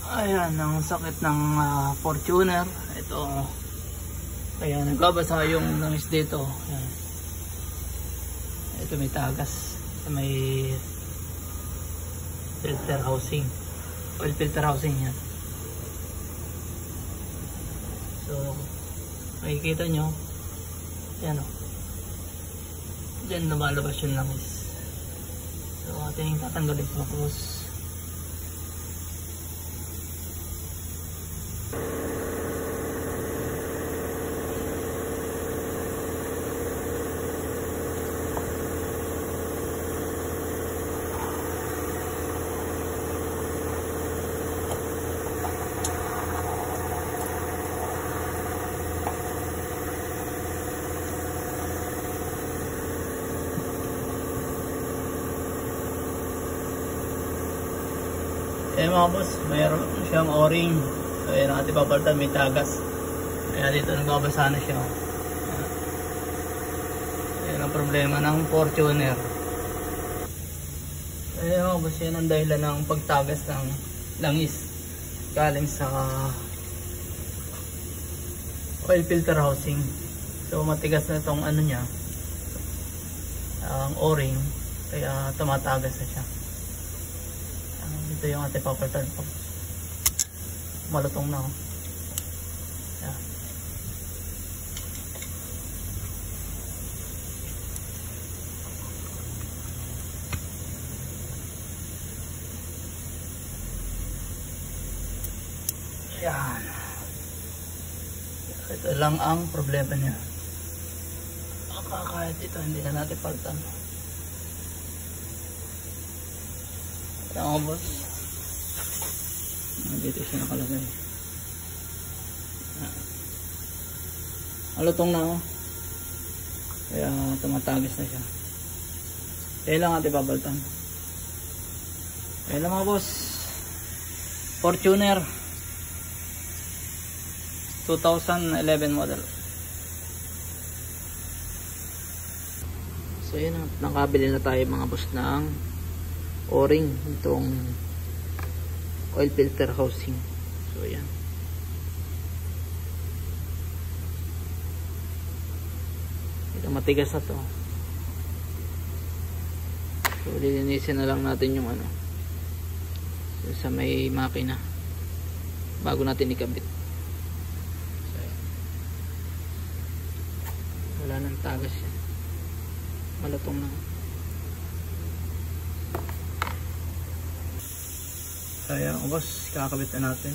Ayan, ang sakit ng Fortuner. Ito. Kaya nagbabasa yung langis dito. Ayan. Ito may tagas. Ito may filter housing. Oil filter housing yan. So, makikita nyo. Ayan o. Diyan lumalabas yung langis. So, ating tatanggalin sa krus. Eh mga boss, mayroon siyang o-ring. So yan natin papalitan, may tagas. Kaya dito nagbabasa na siya. Yan ang problema ng Fortuner. Eh mga boss, yan ang dahilan ng pagtagas ng langis galing sa oil filter housing. So matigas na itong ano niya, ang o-ring, kaya tumatagas na siya. Ito yung ating papalitan po. Malutong na. Yan. Yan. Ito lang ang problema niya. Kahit ito hindi na natin palitan. Ito mga boss. Dito siya nakalagay. Malutong na oh. Kaya tumatagis na siya. Kaya lang natin babaltan. Kaya lang mga boss, Fortuner 2011 model. So yun, nakabili na tayo mga boss ng o-ring itong oil filter housing. So yan. Ito matigas na to. So lilinisin na lang natin yung ano, so, sa may makina bago natin ikabit. So, wala nang tagas yan. Malutong na. Kaya boss, kakabit na natin.